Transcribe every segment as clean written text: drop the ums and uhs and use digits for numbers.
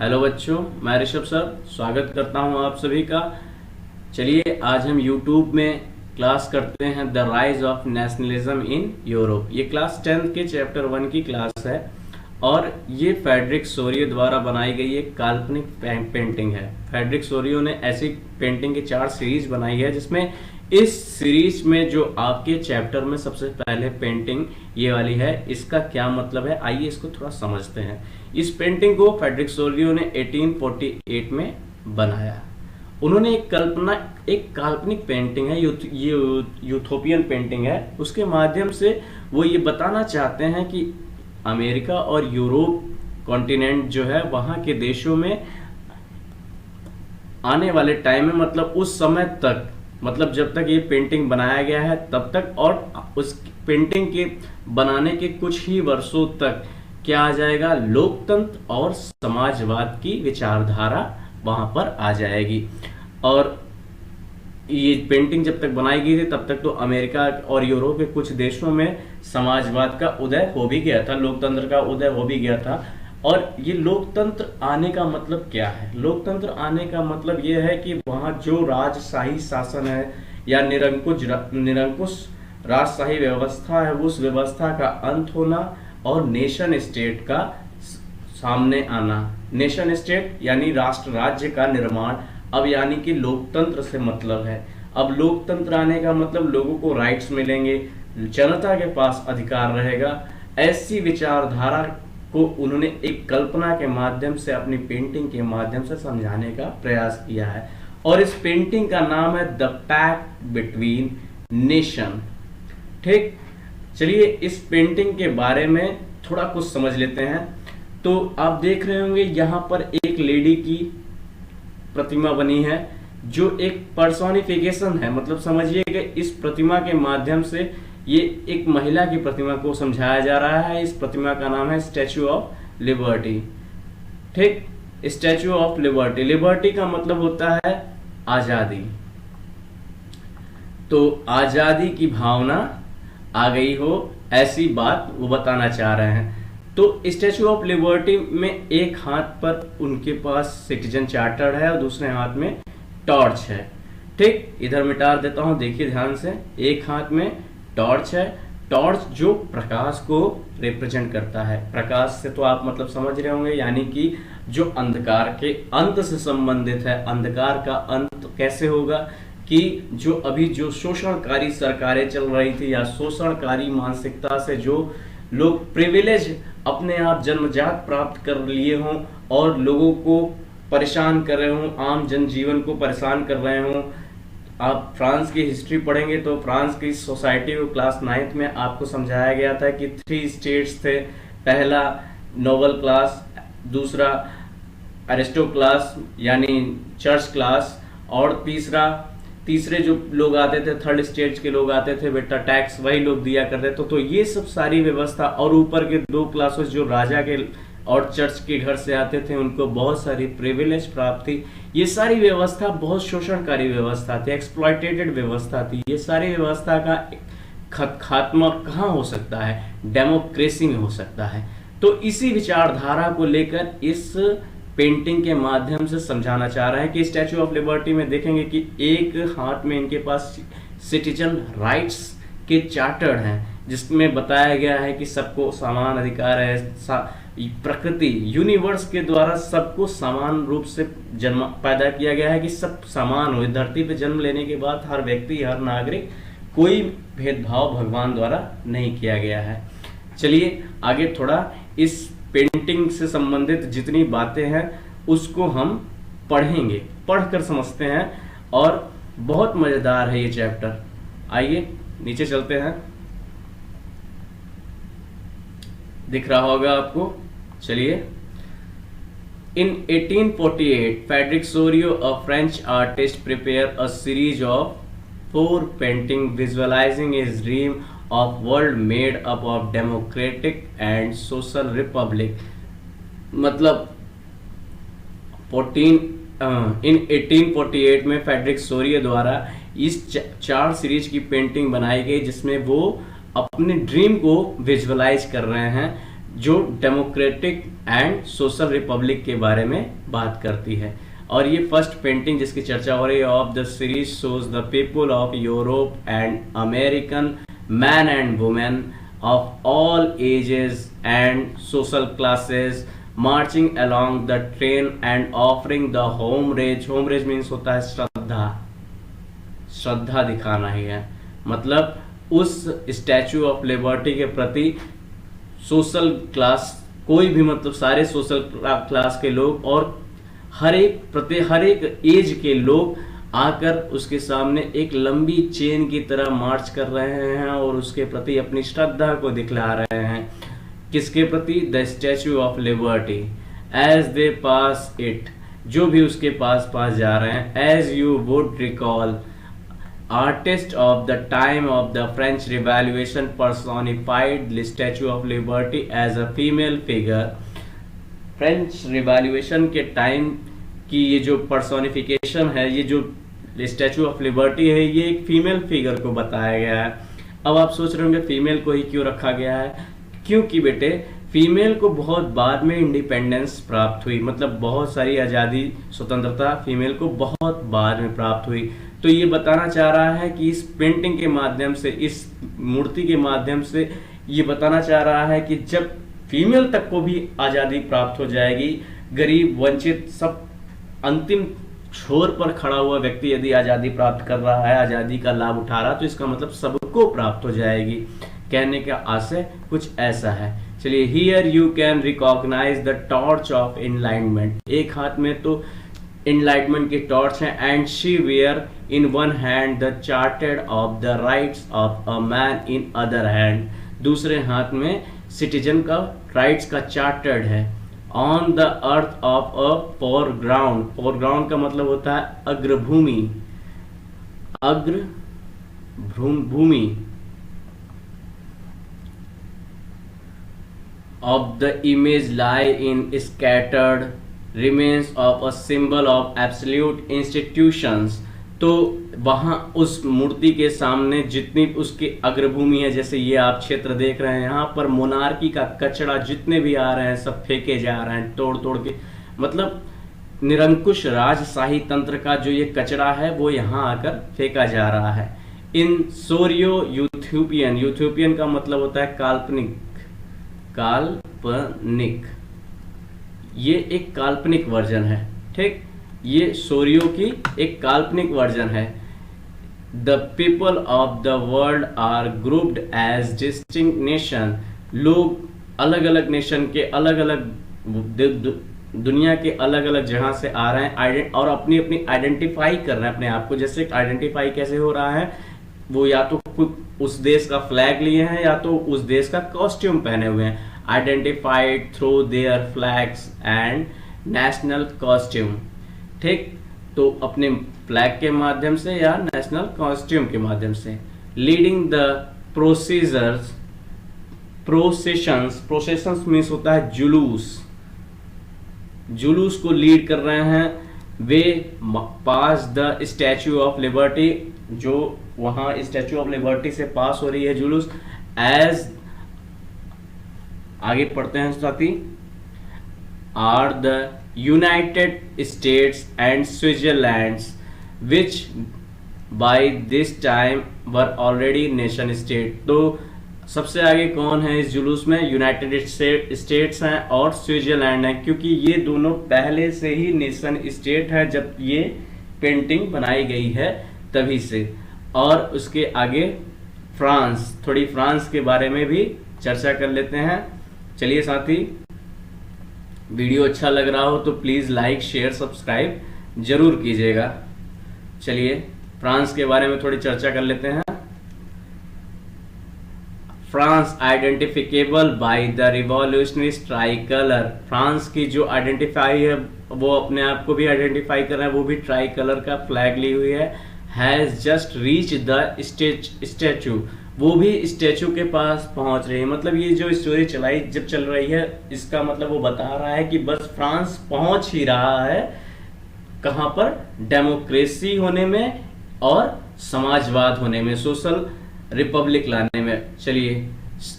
Hello बच्चों, मैं Rishabh sir स्वागत करता हूं आप सभी का। चलिए आज हम YouTube में क्लास करते हैं the rise of nationalism in Europe. ये क्लास 10th के चैप्टर 1 की क्लास है और ये फ्रेडरिक सोरियो द्वारा बनाई गई एक काल्पनिक पेंटिंग है। फ्रेडरिक सोरियो ने ऐसी पेंटिंग की 4 सीरीज बनाई है, जिसमें इस सीरीज में जो आपके चैप्टर में सबसे पहले पेंटिंग ये वाली है, इसका क्या मतलब है आइए इसको थोड़ा समझते हैं। इस पेंटिंग को फ्रेडरिक सोरियो ने 1848 में बनाया। उन्होंने एक काल्पनिक पेंटिंग है, यूथोपियन पेंटिंग है। उसके माध्यम से वो ये बताना चाहते हैं कि अमेरिका और यूरोप कॉन्टिनेंट जो है वहां के देशों में आने वाले टाइम में, मतलब उस समय तक, मतलब जब तक ये पेंटिंग बनाया गया है तब तक और उस पेंटिंग के बनाने के कुछ ही वर्षों तक क्या आ जाएगा, लोकतंत्र और समाजवाद की विचारधारा वहां पर आ जाएगी। और ये पेंटिंग जब तक बनाई गई थी तब तक तो अमेरिका और यूरोप के कुछ देशों में समाजवाद का उदय हो भी गया था, लोकतंत्र का उदय हो भी गया था। और ये लोकतंत्र आने का मतलब क्या है? लोकतंत्र आने का मतलब ये है कि वहां जो राजशाही शासन है या निरंकुश राजशाही व्यवस्था है, उस व्यवस्था का अंत होना और नेशन स्टेट का सामने आना। नेशन स्टेट यानी राष्ट्र राज्य का निर्माण, अब यानी कि लोकतंत्र से मतलब है। अब लोकतंत्र आने का मतलब लोगों को राइट्स मिलेंगे, जनता के पास अधिकार रहेगा। ऐसी विचारधारा को उन्होंने एक कल्पना के माध्यम से, अपनी पेंटिंग के माध्यम से समझाने का प्रयास किया है। और इस पेंटिंग का नाम है द पैक्ट बिटवीन नेशन। ठीक, चलिए इस पेंटिंग के बारे में थोड़ा कुछ समझ लेते हैं। तो आप देख रहे होंगे यहाँ पर एक लेडी की प्रतिमा बनी है, जो एक पर्सोनिफिकेशन है। मतलब समझिएगा, इस प्रतिमा के माध्यम से ये एक महिला की प्रतिमा को समझाया जा रहा है। इस प्रतिमा का नाम है स्टैचू ऑफ लिबर्टी। ठीक, स्टैचू ऑफ लिबर्टी। लिबर्टी का मतलब होता है आजादी। तो आजादी की भावना आ गई हो, ऐसी बात वो बताना चाह रहे हैं। तो स्टैचू ऑफ लिबर्टी में एक हाथ पर उनके पास सिटीजन चार्टर है और दूसरे हाथ में टॉर्च है। ठीक, इधर मिटा देता हूं, देखिए ध्यान से। एक हाथ में टॉर्च है, टॉर्च जो प्रकाश को रिप्रेजेंट करता है। प्रकाश से तो आप मतलब समझ रहे होंगे, यानी कि जो अंधकार के अंत से संबंधित है। अंधकार का अंत कैसे होगा कि जो अभी जो शोषणकारी सरकारें चल रही थी या शोषणकारी मानसिकता से जो लोग प्रिविलेज अपने आप जन्मजात प्राप्त कर लिए हों और लोगों को परेशान कर रहे हों, आम जनजीवन को परेशान कर रहे हों। आप फ्रांस की हिस्ट्री पढ़ेंगे तो फ्रांस की सोसाइटी को क्लास 9th में आपको समझाया गया था कि 3 स्टेट्स थे। पहला नोबल क्लास, दूसरा अरिस्टो क्लास यानी चर्च क्लास, और तीसरे जो लोग आते थे, थर्ड स्टेट के लोग आते थे, बेटा टैक्स वही लोग दिया करते थे। तो ये सब सारी व्यवस्था, और ऊपर के 2 क्लासेस जो राजा के और चर्च के घर से आते थे, उनको बहुत सारी प्रिविलेज प्राप्त थी। ये सारी व्यवस्था बहुत शोषणकारी व्यवस्था थी, एक्सप्लॉयटेटेड व्यवस्था थी। ये सारी व्यवस्था का खात्मा कहाँ हो सकता है? डेमोक्रेसी में हो सकता है। तो इसी विचारधारा को लेकर इस पेंटिंग के माध्यम से समझाना चाह रहा है कि स्टैचू ऑफ लिबर्टी में देखेंगे कि एक हाथ में इनके पास सिटीजन राइट्स के चार्टर हैं, जिसमें बताया गया है कि सबको समान अधिकार है। प्रकृति, यूनिवर्स के द्वारा सबको समान रूप से जन्म पैदा किया गया है कि सब समान हो। धरती पे जन्म लेने के बाद हर व्यक्ति, हर नागरिक, कोई भेदभाव भगवान द्वारा नहीं किया गया है। चलिए आगे थोड़ा इस पेंटिंग से संबंधित जितनी बातें हैं उसको हम पढ़ेंगे, पढ़कर समझते हैं। और बहुत मजेदार है ये चैप्टर। आइए नीचे चलते हैं, दिख रहा होगा आपको। चलिए, इन 1848 Frederick Sorio, a French artist, prepare a series of 4 painting visualising his dream of world made up of democratic and social republic। मतलब 1848 में फ्रेडरिक सोरियो द्वारा इस 4 सीरीज की पेंटिंग बनाई गई, जिसमें वो अपने ड्रीम को विजुअलाइज कर रहे हैं। जो डेमोक्रेटिक एंड सोशल रिपब्लिक के बारे में बात करती है। और ये फर्स्ट पेंटिंग जिसकी चर्चा हो रही है of the series shows the people of Europe and American man and women of all ages and social classes marching along the train and offering the homage. Homage means होता है श्रद्धा, श्रद्धा दिखाना ही है, मतलब उस स्टैचू ऑफ लिबर्टी के प्रति social class, कोई भी मतलब सारे सोशल क्लास के लोग और हर एक एज के लोग आकर उसके सामने एक लंबी चेन की तरह मार्च कर रहे हैं और उसके प्रति अपनी श्रद्धा को दिखला रहे हैं। किसके प्रति? The Statue of Liberty. As they pass it, जो भी उसके पास पास जा रहे हैं, as you would recall artist of the time of the French Revolution personified the Statue of Liberty as a female figure। French revolution के time की ये जो पर्सोनिफिकेशन है, ये जो स्टैचू ऑफ लिबर्टी है, ये एक फीमेल फिगर को बताया गया है। अब आप सोच रहे होंगे फीमेल को ही क्यों रखा गया है? क्योंकि बेटे फीमेल को बहुत बाद में इंडिपेंडेंस प्राप्त हुई, मतलब बहुत सारी आज़ादी स्वतंत्रता फीमेल को बहुत बाद में प्राप्त हुई। तो ये बताना चाह रहा है कि इस पेंटिंग के माध्यम से, इस मूर्ति के माध्यम से ये बताना चाह रहा है कि जब फीमेल तक को भी आज़ादी प्राप्त हो जाएगी, गरीब वंचित सब अंतिम छोर पर खड़ा हुआ व्यक्ति यदि आज़ादी प्राप्त कर रहा है, आज़ादी का लाभ उठा रहा है, तो इसका मतलब सबको प्राप्त हो जाएगी। कहने का आशय कुछ ऐसा है। चलिए, here you can recognise the torch of enlightenment. एक हाथ में तो एनलाइटमेंट की टॉर्च है, and she wear in one hand the charter of the rights of a man in other hand. दूसरे हाथ में सिटीजन का राइट्स का चार्टर्ड है। On the earth of a foreground. Foreground का मतलब होता है अग्रभूमि, भूमि of the image lie in scattered remains of a symbol of absolute institutions। तो वहां उस मूर्ति के सामने जितनी उसकी अग्रभूमि है, जैसे ये आप क्षेत्र देख रहे हैं, यहाँ पर मोनार्की का कचरा जितने भी आ रहे हैं सब फेंके जा रहे हैं तोड़ तोड़ के, मतलब निरंकुश राजशाही तंत्र का जो ये कचरा है वो यहाँ आकर फेंका जा रहा है। इन सोरियो यूथोपियन, यूथोपियन का मतलब होता है काल्पनिक, काल्पनिक, ये एक काल्पनिक वर्जन है, ठीक। ये सोरियो की एक काल्पनिक वर्जन है। The people of the world are grouped as distinct nation. लोग अलग अलग नेशन के, अलग अलग दुनिया के अलग अलग जगह से आ रहे हैं और अपनी अपनी आइडेंटिफाई कर रहे हैं अपने आप को। जैसे आइडेंटिफाई कैसे हो रहा है, वो या तो उस देश का फ्लैग लिए हैं या तो उस देश का कॉस्ट्यूम पहने हुए हैं। Identified through their flags and national costume, ठीक। तो अपने फ्लैग के माध्यम से या नेशनल कॉस्ट्यूम के माध्यम से। Leading the procedures, processions, processions means होता है जुलूस, जुलूस को लीड कर रहे हैं। वे पास द स्टैचू ऑफ लिबर्टी, जो वहां स्टैचू ऑफ लिबर्टी से पास हो रही है जुलूस। एज आगे पढ़ते हैं साथी, are the United States and Switzerland which by this time were already nation state. तो सबसे आगे कौन है इस जुलूस में? यूनाइटेड स्टेट्स हैं और स्विट्जरलैंड है, क्योंकि ये दोनों पहले से ही नेशन स्टेट है जब ये पेंटिंग बनाई गई है तभी से। और उसके आगे फ्रांस, थोड़ी फ्रांस के बारे में भी चर्चा कर लेते हैं। चलिए साथी, वीडियो अच्छा लग रहा हो तो प्लीज लाइक शेयर सब्सक्राइब जरूर कीजिएगा। चलिए फ्रांस के बारे में थोड़ी चर्चा कर लेते हैं। France identifiable by the revolutionary tricolour. France की जो आइडेंटिफाई है वो अपने आप को भी आइडेंटिफाई कर रहा है, वो भी ट्राई कलर का फ्लैग ली हुई है। Has just reach the statue, वो भी स्टैचू के पास पहुंच रही है। मतलब ये जो स्टोरी चलाई जब चल रही है, इसका मतलब वो बता रहा है कि बस फ्रांस पहुंच ही रहा है कहां पर? डेमोक्रेसी होने में और समाजवाद होने में, सोशल रिपब्लिक लाने में। चलिए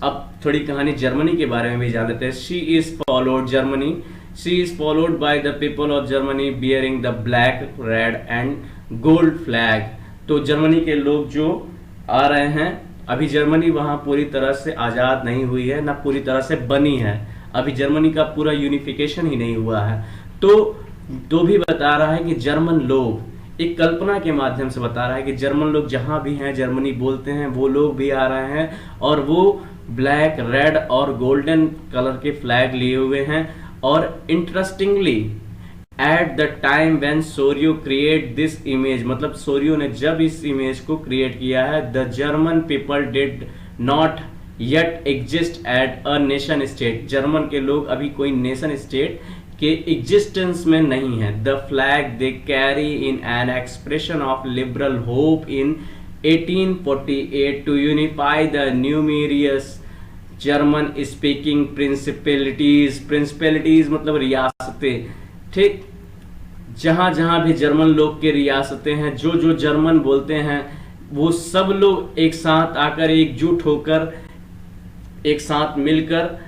अब थोड़ी कहानी जर्मनी के बारे में भी जान लेते हैं। She is followed Germany, she is followed by the people of Germany bearing the black, red and gold flag. तो जर्मनी के लोग जो आ रहे हैं, अभी जर्मनी वहां पूरी तरह से आजाद नहीं हुई है, ना पूरी तरह से बनी है, अभी जर्मनी का पूरा यूनिफिकेशन ही नहीं हुआ है। तो भी बता रहा है कि जर्मन लोग, एक कल्पना के माध्यम से बता रहा है कि जर्मन लोग जहां भी हैं, जर्मनी बोलते हैं, वो लोग भी आ रहे हैं और वो ब्लैक, रेड और गोल्डन कलर के फ्लैग लिए हुए हैं। और interestingly at the time when Sorio create this image, मतलब सोरियो ने जब इस इमेज को क्रिएट किया है, the German people did not yet exist at a nation state, German के लोग अभी कोई नेशन स्टेट के एग्जिस्टेंस में नहीं है। The flag they carry in an expression of liberal hope in 1848 to unify the numerous German speaking principalities मतलब रियासतें, ठीक, जहां जहां भी जर्मन लोग के रियासतें हैं, जो जो जर्मन बोलते हैं, वो सब लोग एक साथ आकर, एकजुट होकर, एक साथ मिलकर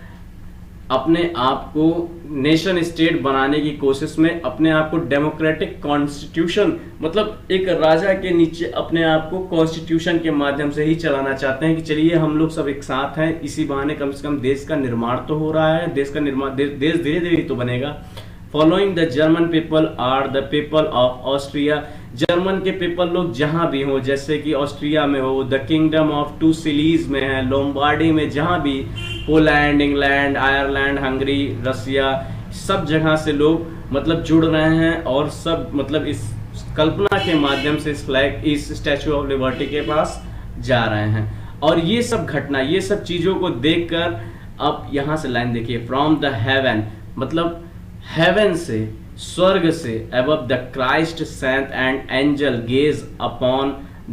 अपने आप को नेशन स्टेट बनाने की कोशिश में, अपने आप को डेमोक्रेटिक कॉन्स्टिट्यूशन, मतलब एक राजा के नीचे अपने आप को कॉन्स्टिट्यूशन के माध्यम से ही चलाना चाहते हैं कि चलिए हम लोग सब एक साथ हैं, इसी बहाने कम से कम देश का निर्माण तो हो रहा है, देश का निर्माण, देश धीरे धीरे ही तो बनेगा। Following the German people are the people of Austria, German के पीपल लोग जहां भी हो, जैसे कि ऑस्ट्रिया में हो, the kingdom of two Sicilies में है, लोम्बार्डी में, जहां भी, Poland, England, Ireland, Hungary, Russia, सब जगह से लोग मतलब जुड़ रहे हैं और सब मतलब इस कल्पना के माध्यम से इस फ्लैग, इस स्टैचू ऑफ लिबर्टी के पास जा रहे हैं। और ये सब घटना, ये सब चीजों को देखकर, अब यहां से लाइन देखिए, फ्रॉम द हेवन, मतलब हेवन से, स्वर्ग से, above the Christ saint and angel gaze upon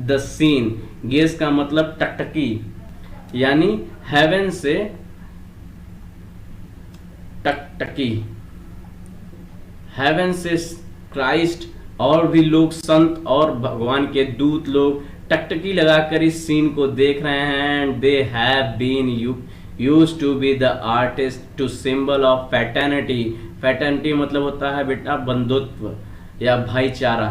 the scene, gauge का मतलब टकटकी, यानी हेवन से टकटकी, हेवन से क्राइस्ट और भी लोग, संत और भगवान के दूत लोग टकटकी लगाकर इस सीन को देख रहे हैं। And they have been used to be the artist to symbol of fraternity, fraternity मतलब होता है बेटा बंधुत्व या भाईचारा।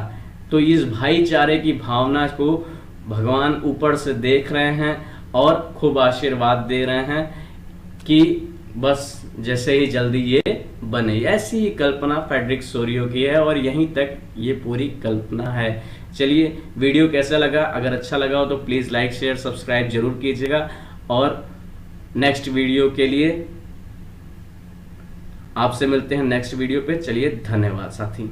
तो इस भाईचारे की भावना को भगवान ऊपर से देख रहे हैं और खूब आशीर्वाद दे रहे हैं कि बस जैसे ही जल्दी ये बने। ऐसी ही कल्पना फ्रेडरिक सोरियो की है और यहीं तक ये पूरी कल्पना है। चलिए, वीडियो कैसा लगा? अगर अच्छा लगा हो तो प्लीज़ लाइक, शेयर, सब्सक्राइब जरूर कीजिएगा और नेक्स्ट वीडियो के लिए आपसे मिलते हैं नेक्स्ट वीडियो पे। चलिए, धन्यवाद साथी।